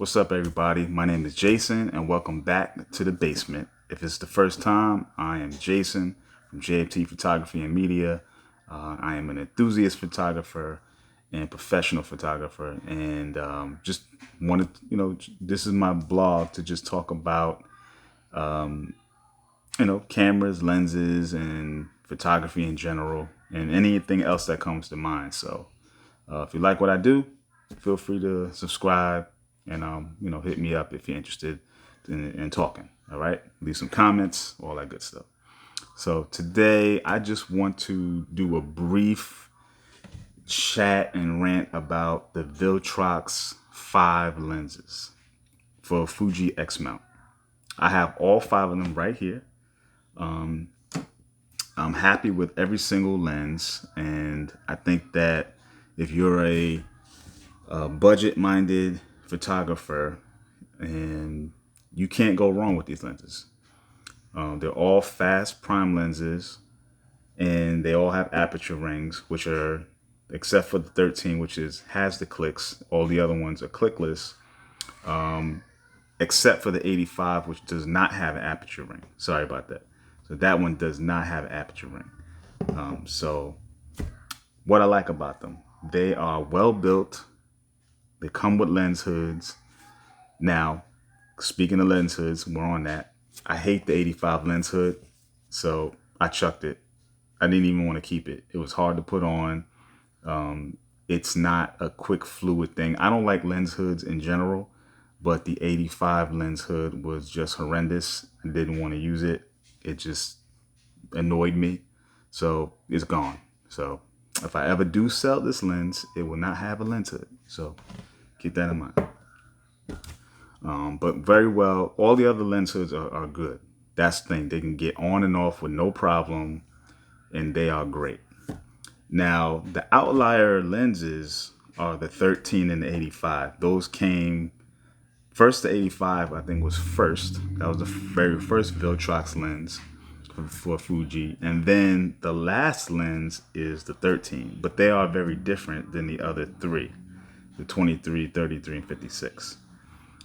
What's up, everybody? My name is Jason, and welcome back to the basement. If it's the first time, I am Jason from JFT Photography and Media. I am an enthusiast photographer and professional photographer, and just wanted, this is my blog to just talk about, cameras, lenses, and photography in general, and anything else that comes to mind. So, if you like what I do, feel free to subscribe and, hit me up if you're interested in talking. All right. Leave some comments, all that good stuff. So today I just want to do a brief chat and rant about the Viltrox 5 lenses for Fuji X mount. I have all 5 of them right here. I'm happy with every single lens, and I think that if you're a budget-minded photographer, and you can't go wrong with these lenses. They're all fast prime lenses, and they all have aperture rings, which are, except for the 13, which has the clicks. All the other ones are clickless, except for the 85, which does not have an aperture ring. Sorry about that. So that one does not have an aperture ring. So what I like about them, they are well built. They come with lens hoods. Now, speaking of lens hoods, we're on that. I hate the 85 lens hood, so I chucked it. I didn't even want to keep it. It was hard to put on. It's not a quick fluid thing. I don't like lens hoods in general, but the 85 lens hood was just horrendous. I didn't want to use it. It just annoyed me. So it's gone. So if I ever do sell this lens, it will not have a lens hood. So keep that in mind. But very well, all the other lens hoods are good. That's the thing. They can get on and off with no problem, and they are great. Now, the outlier lenses are the 13 and the 85. Those came first. The 85, I think, was first. That was the very first Viltrox lens for Fuji. And then the last lens is the 13. But they are very different than the other three, the 23, 33, and 56.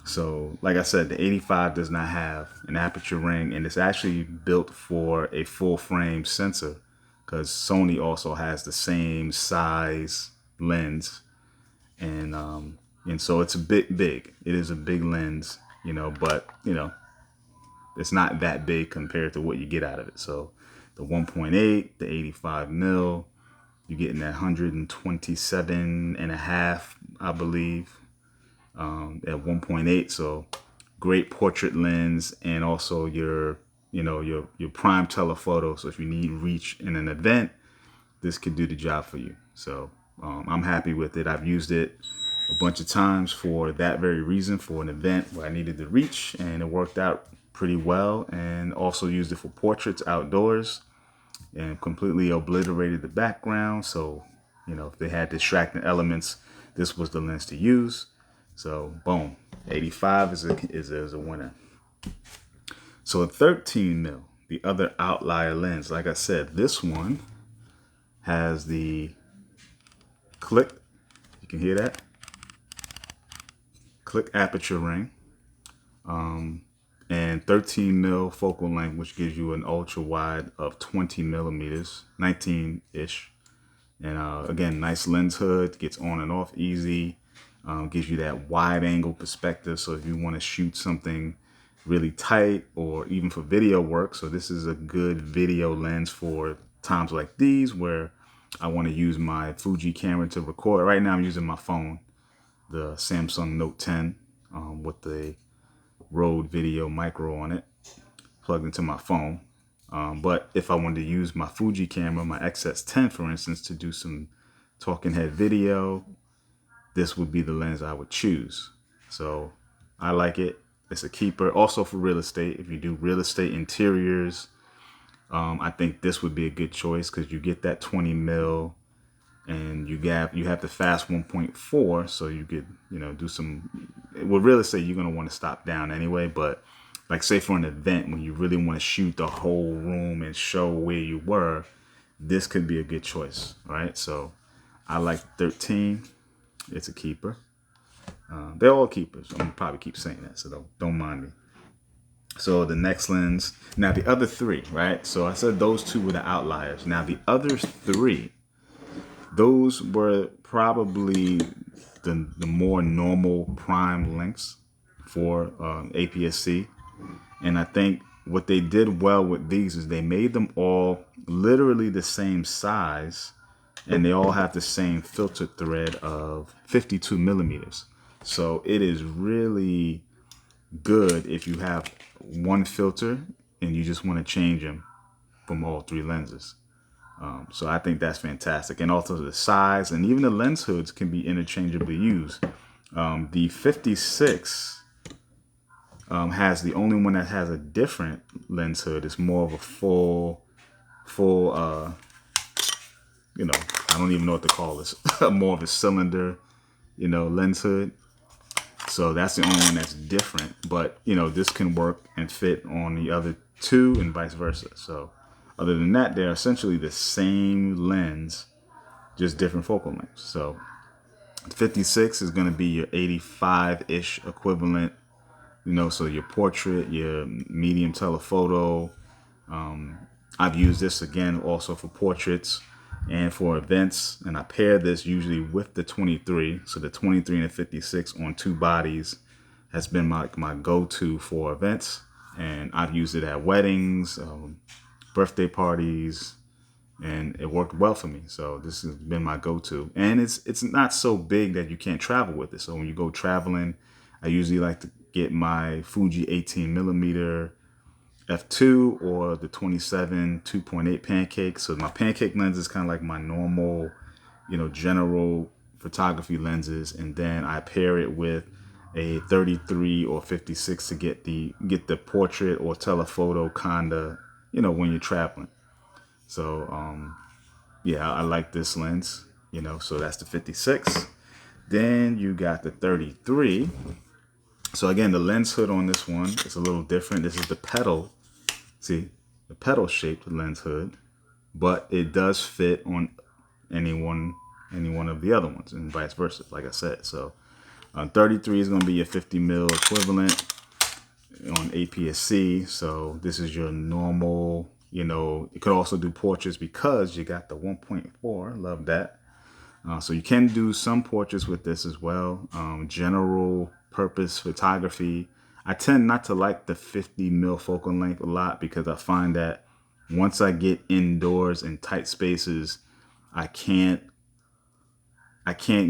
So, like I said, the 85 does not have an aperture ring, and it's actually built for a full frame sensor, because Sony also has the same size lens, and so it's a bit big. It is a big lens, but it's not that big compared to what you get out of it. So, the 1.8, the 85 mil, you're getting that 127 and a half, I believe. At 1.8, so great portrait lens, and also your prime telephoto. So if you need reach in an event, this could do the job for you. So I'm happy with it. I've used it a bunch of times for that very reason, for an event where I needed the reach, and it worked out pretty well. And also used it for portraits outdoors, and completely obliterated the background. So if they had distracting elements, this was the lens to use. So boom, 85 is a winner. So a 13 mil, the other outlier lens, like I said, this one has the click. You can hear that click aperture ring, and 13 mil focal length, which gives you an ultra wide of 20 millimeters, 19-ish. And again, nice lens hood, gets on and off easy. Gives you that wide angle perspective. So if you want to shoot something really tight, or even for video work, so this is a good video lens for times like these where I want to use my Fuji camera to record. Right now I'm using my phone, the Samsung Note 10, with the Rode Video Micro on it, plugged into my phone. But if I wanted to use my Fuji camera, my XS10 for instance, to do some talking head video, this would be the lens I would choose. So I like it. It's a keeper. Also for real estate, if you do real estate interiors, I think this would be a good choice, because you get that 20 mil, and you have the fast 1.4, so you could do some. With real estate, you're gonna want to stop down anyway. But like, say for an event when you really want to shoot the whole room and show where you were, this could be a good choice, right? So I like 13. It's a keeper. They're all keepers. I'm gonna probably keep saying that, so don't mind me. So the next lens. Now the other three, right? So I said those two were the outliers. Now the other three, those were probably the more normal prime lengths for APS-C. And I think what they did well with these is they made them all literally the same size, and they all have the same filter thread of 52 millimeters. So it is really good if you have one filter and you just want to change them from all three lenses. So I think that's fantastic. And also the size and even the lens hoods can be interchangeably used. The 56 has the only one that has a different lens hood. It's more of a full, I don't even know what to call this. More of a cylinder, lens hood. So that's the only one that's different. But, this can work and fit on the other two and vice versa. So other than that, they're essentially the same lens, just different focal lengths. So 56 is going to be your 85-ish equivalent, so your portrait, your medium telephoto. I've used this again also for portraits and for events, and I pair this usually with the 23. So the 23 and the 56 on two bodies has been my go-to for events, and I've used it at weddings, birthday parties, and it worked well for me. So this has been my go-to, and it's not so big that you can't travel with it. So when you go traveling, I usually like to get my Fuji 18mm f2 or the 27 2.8 pancake. So my pancake lens is kind of like my normal, general photography lenses, and then I pair it with a 33 or 56 to get the portrait or telephoto kinda, when you're traveling. So yeah, I like this lens, so that's the 56. Then you got the 33. So again, the lens hood on this one is a little different. This is the pedal. See, the pedal shaped lens hood, but it does fit on any one of the other ones and vice versa, like I said. So 33 is going to be a 50 mil equivalent on APS-C. So this is your normal, you could also do portraits because you got the 1.4. Love that. So you can do some portraits with this as well. General purpose photography. I tend not to like the 50 mil focal length a lot because I find that once I get indoors in tight spaces, I can't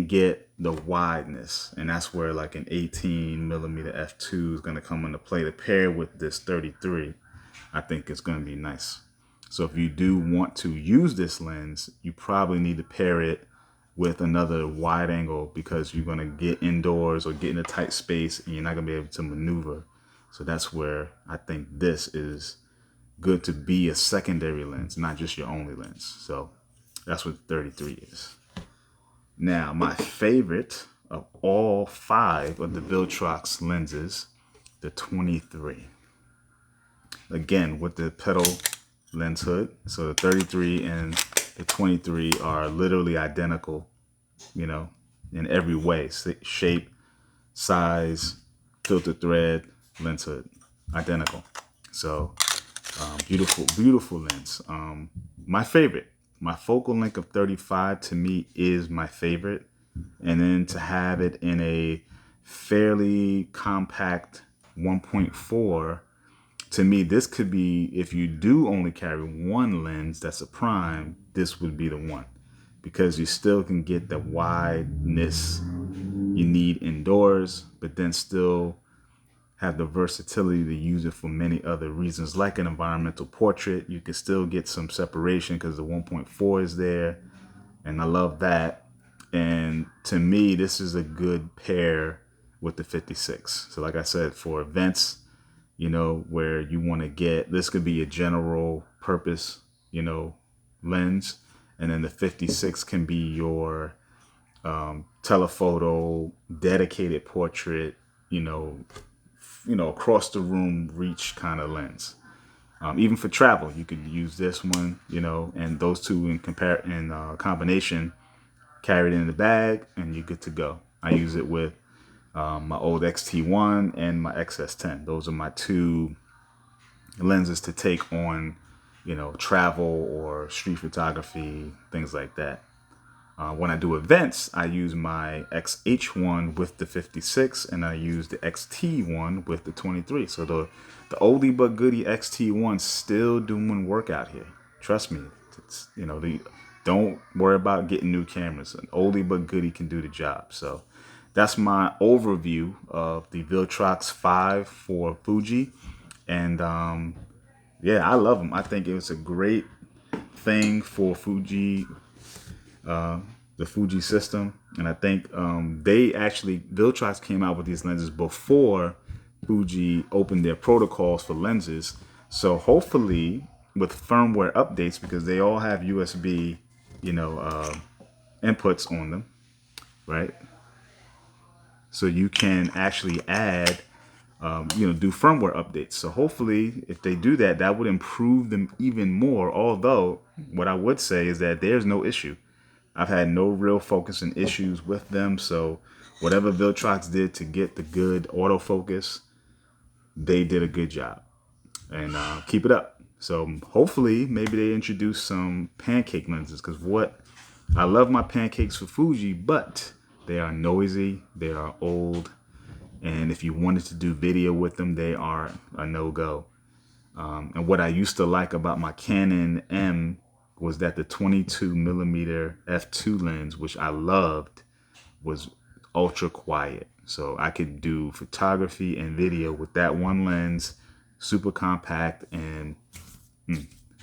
get the wideness, and that's where like an 18mm f2 is going to come into play to pair with this 33. I think it's going to be nice. So if you do want to use this lens, you probably need to pair it with another wide angle because you're going to get indoors or get in a tight space and you're not going to be able to maneuver. So that's where I think this is good to be a secondary lens, not just your only lens. So that's what 33 is. Now, my favorite of all five of the Viltrox lenses, the 23. Again, with the pedal lens hood. So the 33 and the 23 are literally identical, in every way. Shape, size, filter thread, lens hood, identical. So beautiful, beautiful lens. My favorite. My focal length of 35 to me is my favorite. And then to have it in a fairly compact 1.4, to me, this could be, if you do only carry one lens that's a prime, this would be the one. Because you still can get the wideness you need indoors, but then still have the versatility to use it for many other reasons, like an environmental portrait. You can still get some separation because the 1.4 is there, and I love that. And to me, this is a good pair with the 56. So like I said, for events, where you want to get, this could be a general purpose, lens, and then the 56 can be your telephoto, dedicated portrait, across the room reach kind of lens. Even for travel, you could use this one, and those two in combination, carry it in the bag, and you're good to go. I use it with my old XT1 and my XS10. Those are my two lenses to take on, travel or street photography, things like that. When I do events, I use my XH1 with the 56, and I use the XT1 with the 23. So the oldie but goodie XT1 still doing work out here. Trust me. It's, don't worry about getting new cameras. An oldie but goodie can do the job. So that's my overview of the Viltrox 5 for Fuji. And yeah, I love them. I think it was a great thing for Fuji, the Fuji system. And I think Viltrox came out with these lenses before Fuji opened their protocols for lenses. So hopefully with firmware updates, because they all have USB, inputs on them, right? So you can actually add, do firmware updates. So hopefully if they do that, that would improve them even more. Although what I would say is that there's no issue. I've had no real focus and issues with them. So whatever Viltrox did to get the good autofocus, they did a good job. And keep it up. So hopefully maybe they introduce some pancake lenses, because I love my pancakes for Fuji, but they are noisy, they are old, and if you wanted to do video with them, they are a no-go. And what I used to like about my Canon M was that the 22mm f2 lens, which I loved, was ultra quiet. So I could do photography and video with that one lens, super compact and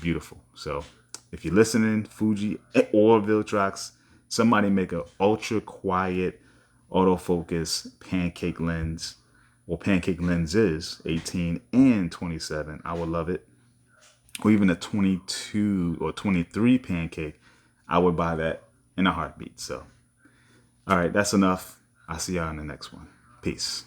beautiful. So if you're listening, Fuji or Viltrox, somebody make a ultra quiet autofocus pancake lens, or pancake lenses, 18 and 27. I would love it. Or even a 22 or 23 pancake. I would buy that in a heartbeat. So, all right, that's enough. I'll see y'all in the next one. Peace.